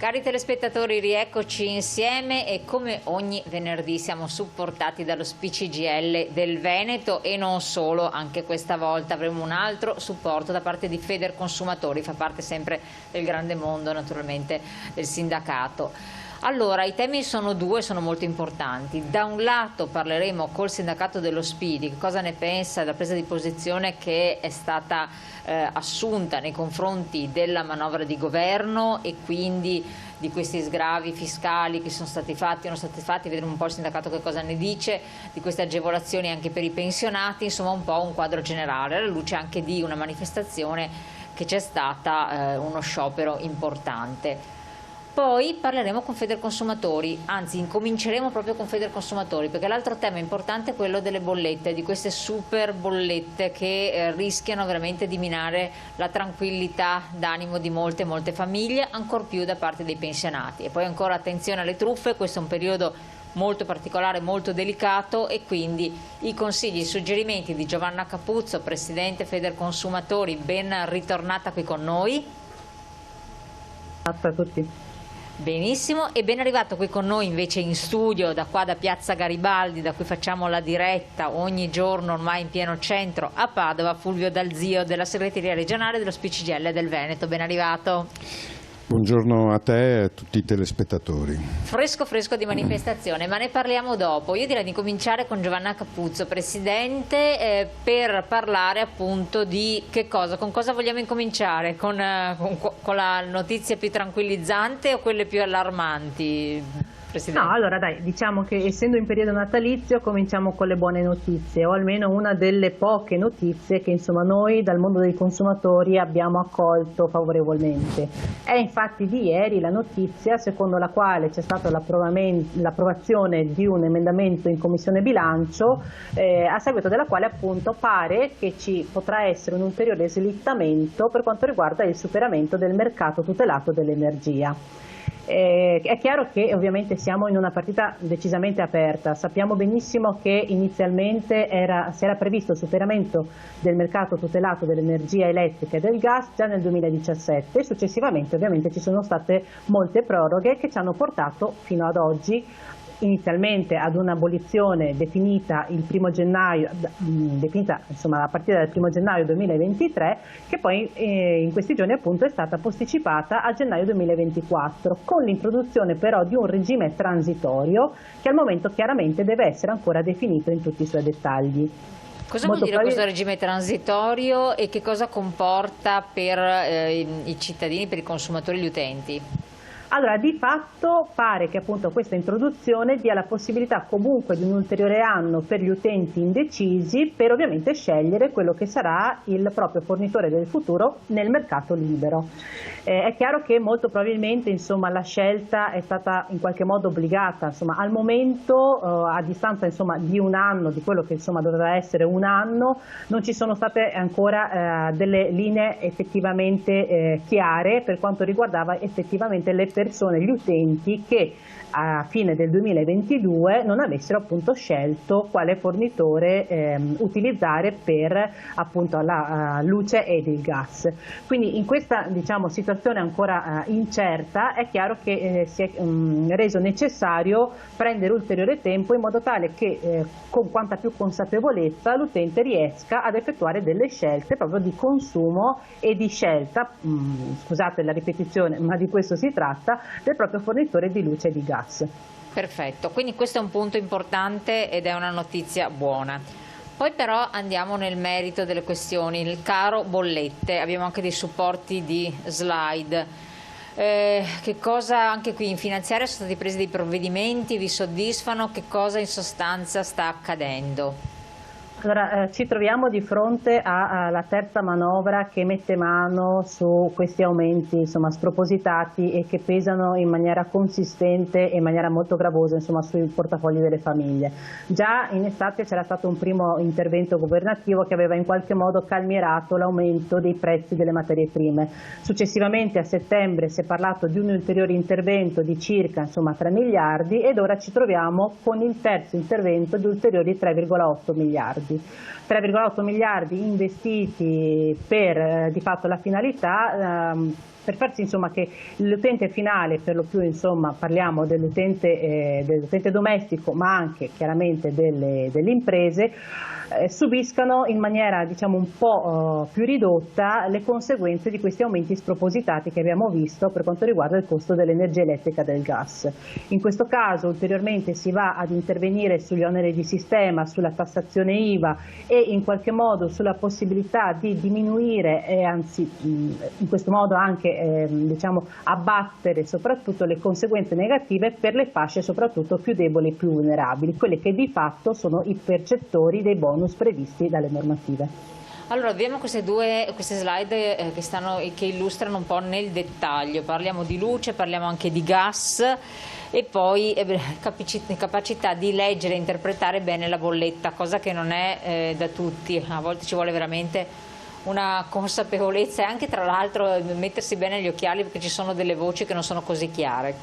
Cari telespettatori, rieccoci insieme e come ogni venerdì siamo supportati dallo SPCGL del Veneto e non solo, anche questa volta avremo un altro supporto da parte di Federconsumatori, fa parte sempre del grande mondo naturalmente del sindacato. Allora, i temi sono due, sono molto importanti. Da un lato parleremo col sindacato dello Spidi, che cosa ne pensa della presa di posizione che è stata assunta nei confronti della manovra di governo e quindi di questi sgravi fiscali che sono stati fatti o non sono stati fatti, vedremo un po' il sindacato che cosa ne dice, di queste agevolazioni anche per i pensionati, insomma un po' un quadro generale, alla luce anche di una manifestazione che c'è stata, uno sciopero importante. Poi parleremo con Federconsumatori, anzi incominceremo proprio con Federconsumatori, perché l'altro tema importante è quello delle bollette, di queste super bollette che rischiano veramente di minare la tranquillità d'animo di molte famiglie, ancor più da parte dei pensionati. E poi ancora attenzione alle truffe, questo è un periodo molto particolare, molto delicato, e quindi i consigli, i suggerimenti di Giovanna Capuzzo, Presidente Federconsumatori, ben ritornata qui con noi. Ciao a tutti. Benissimo, e ben arrivato qui con noi invece in studio, da qua da Piazza Garibaldi, da cui facciamo la diretta ogni giorno ormai in pieno centro a Padova, Fulvio Dalzio della segreteria regionale dello SPCGL del Veneto. Ben arrivato. Buongiorno a te e a tutti i telespettatori. Fresco di manifestazione, ma ne parliamo dopo. Io direi di cominciare con Giovanna Capuzzo, Presidente, per parlare appunto di con cosa vogliamo incominciare? Con la notizia più tranquillizzante o quelle più allarmanti? Presidente. No, allora dai, diciamo che essendo in periodo natalizio cominciamo con le buone notizie, o almeno una delle poche notizie che insomma noi dal mondo dei consumatori abbiamo accolto favorevolmente. È infatti di ieri la notizia secondo la quale c'è stata l'approvazione di un emendamento in Commissione Bilancio, a seguito della quale appunto pare che ci potrà essere un ulteriore slittamento per quanto riguarda il superamento del mercato tutelato dell'energia. È chiaro che ovviamente siamo in una partita decisamente aperta, sappiamo benissimo che inizialmente si era previsto il superamento del mercato tutelato dell'energia elettrica e del gas già nel 2017 e successivamente ovviamente ci sono state molte proroghe che ci hanno portato fino ad oggi inizialmente ad un'abolizione definita il 1° gennaio, definita insomma a partire dal 1° gennaio 2023, che poi in questi giorni appunto è stata posticipata a gennaio 2024, con l'introduzione però di un regime transitorio che al momento chiaramente deve essere ancora definito in tutti i suoi dettagli. Cosa vuol dire questo regime transitorio e che cosa comporta per i cittadini, per i consumatori e gli utenti? Allora, di fatto pare che appunto questa introduzione dia la possibilità comunque di un ulteriore anno per gli utenti indecisi per ovviamente scegliere quello che sarà il proprio fornitore del futuro nel mercato libero. È chiaro che molto probabilmente insomma, la scelta è stata in qualche modo obbligata, insomma, al momento a distanza insomma, di un anno, di quello che insomma, doveva essere un anno, non ci sono state ancora delle linee effettivamente chiare per quanto riguardava effettivamente le persone, gli utenti che a fine del 2022 non avessero appunto scelto quale fornitore utilizzare per appunto la luce ed il gas. Quindi in questa diciamo, situazione ancora incerta è chiaro che si è reso necessario prendere ulteriore tempo in modo tale che con quanta più consapevolezza l'utente riesca ad effettuare delle scelte proprio di consumo e di scelta, scusate la ripetizione ma di questo si tratta, del proprio fornitore di luce e di gas. Perfetto, quindi questo è un punto importante ed è una notizia buona. Poi però andiamo nel merito delle questioni, il caro bollette, abbiamo anche dei supporti di slide. Che cosa anche qui in finanziaria sono stati presi dei provvedimenti, vi soddisfano, che cosa in sostanza sta accadendo? Allora, ci troviamo di fronte alla terza manovra che mette mano su questi aumenti insomma, spropositati e che pesano in maniera consistente e in maniera molto gravosa insomma, sui portafogli delle famiglie. Già in estate c'era stato un primo intervento governativo che aveva in qualche modo calmierato l'aumento dei prezzi delle materie prime. Successivamente a settembre si è parlato di un ulteriore intervento di circa insomma, 3 miliardi ed ora ci troviamo con il terzo intervento di ulteriori 3,8 miliardi. miliardi. 3,8 miliardi investiti per di fatto la finalità, per far sì insomma, che l'utente finale, per lo più insomma, parliamo dell'utente domestico ma anche chiaramente delle imprese, subiscano in maniera diciamo un po' più ridotta le conseguenze di questi aumenti spropositati che abbiamo visto per quanto riguarda il costo dell'energia elettrica e del gas. In questo caso ulteriormente si va ad intervenire sugli oneri di sistema, sulla tassazione IVA e in qualche modo sulla possibilità di diminuire e anzi in questo modo anche diciamo, abbattere soprattutto le conseguenze negative per le fasce soprattutto più deboli e più vulnerabili, quelle che di fatto sono i percettori dei bonus previsti dalle normative. Allora, vediamo queste slide che illustrano un po' nel dettaglio. Parliamo di luce, parliamo anche di gas e poi capacità di leggere e interpretare bene la bolletta, cosa che non è da tutti. A volte ci vuole veramente una consapevolezza e anche tra l'altro mettersi bene gli occhiali perché ci sono delle voci che non sono così chiare.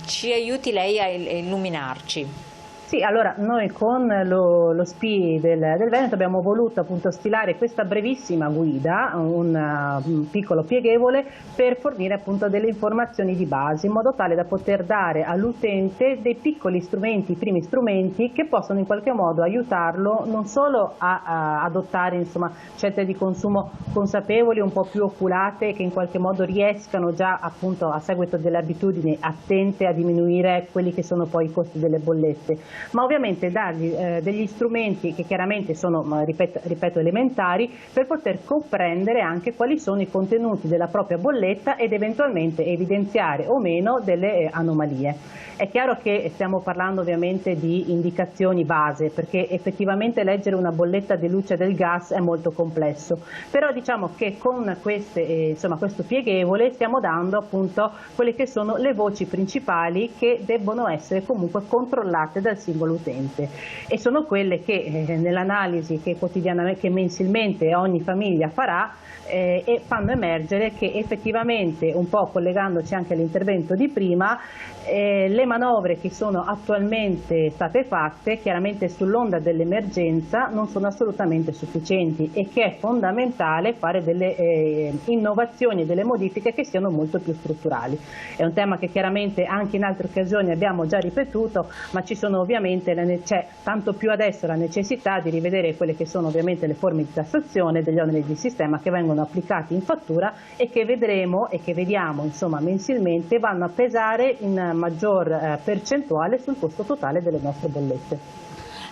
Ci aiuti lei a illuminarci? Sì, allora noi con lo SPI del Veneto abbiamo voluto appunto stilare questa brevissima guida, un piccolo pieghevole per fornire appunto delle informazioni di base in modo tale da poter dare all'utente dei piccoli strumenti, i primi strumenti che possono in qualche modo aiutarlo non solo a adottare insomma, scelte di consumo consapevoli, un po' più oculate, che in qualche modo riescano già appunto a seguito delle abitudini attente a diminuire quelli che sono poi i costi delle bollette, ma ovviamente dargli degli strumenti che chiaramente sono, ripeto, elementari per poter comprendere anche quali sono i contenuti della propria bolletta ed eventualmente evidenziare o meno delle anomalie. È chiaro che stiamo parlando ovviamente di indicazioni base perché effettivamente leggere una bolletta di luce e del gas è molto complesso, però diciamo che con questo pieghevole stiamo dando appunto quelle che sono le voci principali che debbono essere comunque controllate dal singolo utente e sono quelle che nell'analisi che mensilmente ogni famiglia farà e fanno emergere che effettivamente, un po' collegandoci anche all'intervento di prima, le manovre che sono attualmente state fatte chiaramente sull'onda dell'emergenza non sono assolutamente sufficienti e che è fondamentale fare delle innovazioni e delle modifiche che siano molto più strutturali. È un tema che chiaramente anche in altre occasioni abbiamo già ripetuto, ma ci sono ovviamente c'è tanto più adesso la necessità di rivedere quelle che sono ovviamente le forme di tassazione degli oneri di sistema che vengono applicati in fattura e che vedremo e che vediamo insomma mensilmente vanno a pesare in maggior percentuale sul costo totale delle nostre bollette.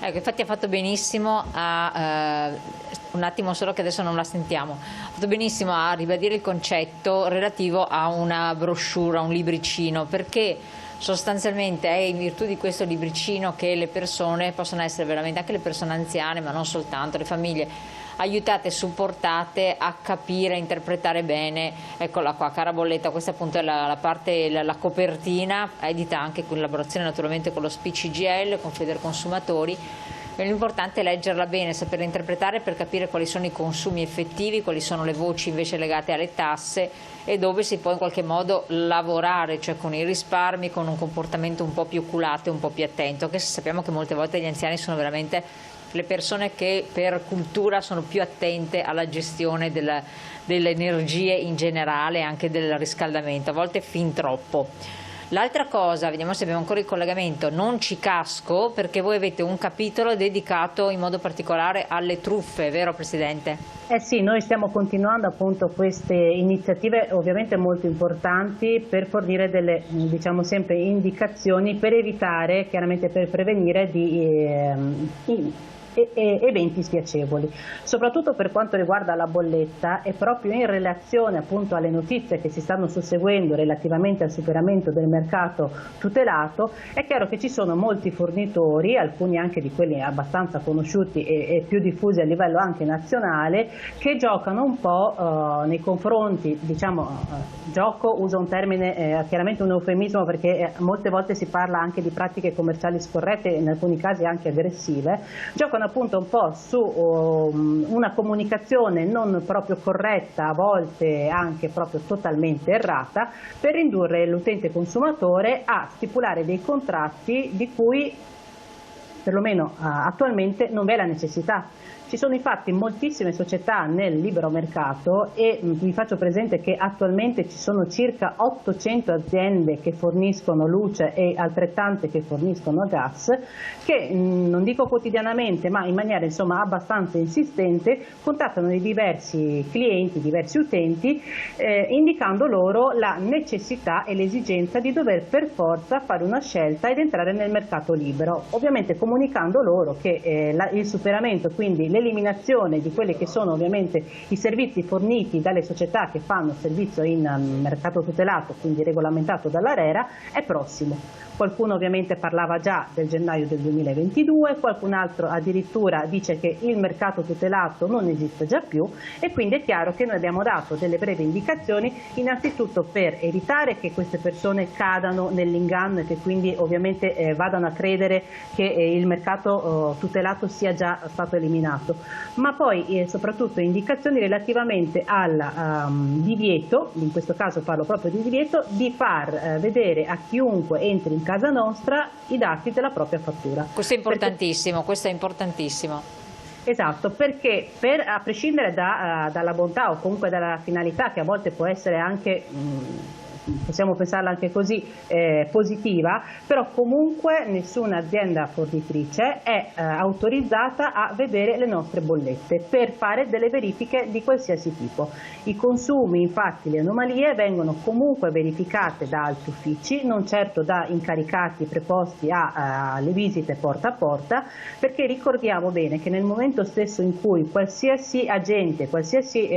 Ecco, infatti ha fatto benissimo un attimo solo che adesso non la sentiamo, ha fatto benissimo a ribadire il concetto relativo a una brochure, a un libricino, perché sostanzialmente è in virtù di questo libricino che le persone possono essere veramente, anche le persone anziane ma non soltanto, le famiglie, aiutate e supportate a capire, a interpretare bene. Eccola qua, cara bolletta, questa appunto è la parte, la copertina, edita anche in collaborazione naturalmente con lo SPI CGIL, con Federconsumatori. L'importante è leggerla bene, saperla interpretare per capire quali sono i consumi effettivi, quali sono le voci invece legate alle tasse e dove si può in qualche modo lavorare, cioè con i risparmi, con un comportamento un po' più oculato e un po' più attento, anche se sappiamo che molte volte gli anziani sono veramente le persone che per cultura sono più attente alla gestione delle energie in generale e anche del riscaldamento, a volte fin troppo. L'altra cosa, vediamo se abbiamo ancora il collegamento, non ci casco, perché voi avete un capitolo dedicato in modo particolare alle truffe, vero Presidente? Eh sì, noi stiamo continuando appunto queste iniziative ovviamente molto importanti per fornire delle, diciamo sempre, indicazioni per evitare, chiaramente per prevenire eventi spiacevoli, soprattutto per quanto riguarda la bolletta e proprio in relazione appunto alle notizie che si stanno susseguendo relativamente al superamento del mercato tutelato. È chiaro che ci sono molti fornitori, alcuni anche di quelli abbastanza conosciuti e più diffusi a livello anche nazionale, che giocano un po' nei confronti, diciamo, gioco, uso un termine chiaramente un eufemismo perché molte volte si parla anche di pratiche commerciali scorrette, in alcuni casi anche aggressive, giocano appunto un po' su una comunicazione non proprio corretta, a volte anche proprio totalmente errata, per indurre l'utente consumatore a stipulare dei contratti di cui perlomeno attualmente non vi è la necessità. Ci sono infatti moltissime società nel libero mercato e vi faccio presente che attualmente ci sono circa 800 aziende che forniscono luce e altrettante che forniscono gas, che non dico quotidianamente ma in maniera insomma abbastanza insistente contattano i diversi clienti, diversi utenti, indicando loro la necessità e l'esigenza di dover per forza fare una scelta ed entrare nel mercato libero, ovviamente comunicando loro che il superamento, quindi l'eliminazione di quelli che sono ovviamente i servizi forniti dalle società che fanno servizio in mercato tutelato, quindi regolamentato dall'ARERA, è prossimo. Qualcuno ovviamente parlava già del gennaio del 2022, qualcun altro addirittura dice che il mercato tutelato non esiste già più e quindi è chiaro che noi abbiamo dato delle brevi indicazioni innanzitutto per evitare che queste persone cadano nell'inganno e che quindi ovviamente vadano a credere che il mercato tutelato sia già stato eliminato, ma poi soprattutto indicazioni relativamente al divieto, in questo caso parlo proprio di divieto, di far vedere a chiunque entri in casa nostra i dati della propria fattura. Questo è importantissimo, questo è importantissimo. Esatto, perché a prescindere dalla bontà o comunque dalla finalità che a volte può essere anche possiamo pensarla anche così, positiva, però comunque nessuna azienda fornitrice è autorizzata a vedere le nostre bollette per fare delle verifiche di qualsiasi tipo. I consumi, infatti, le anomalie vengono comunque verificate da altri uffici, non certo da incaricati preposti alle visite porta a porta, perché ricordiamo bene che nel momento stesso in cui qualsiasi agente, qualsiasi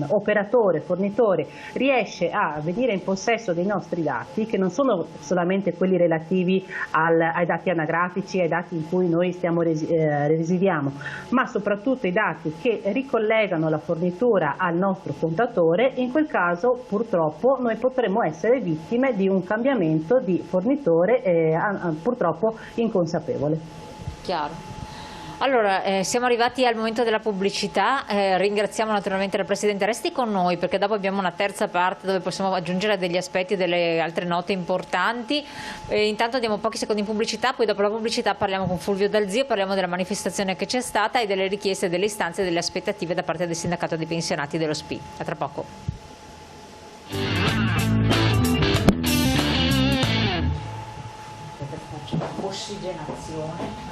operatore, fornitore riesce a venire in possesso dei nostri dati, che non sono solamente quelli relativi ai dati anagrafici, ai dati in cui noi residiamo, ma soprattutto i dati che ricollegano la fornitura al nostro contatore, in quel caso purtroppo noi potremmo essere vittime di un cambiamento di fornitore purtroppo inconsapevole. Chiaro. Allora, siamo arrivati al momento della pubblicità, ringraziamo naturalmente la Presidente. Resti con noi perché dopo abbiamo una terza parte dove possiamo aggiungere degli aspetti e delle altre note importanti. Intanto diamo pochi secondi in pubblicità, poi dopo la pubblicità parliamo con Fulvio Dal Zio, parliamo della manifestazione che c'è stata e delle richieste, delle istanze e delle aspettative da parte del sindacato dei pensionati dello SPI. A tra poco. Faccio ossigenazione.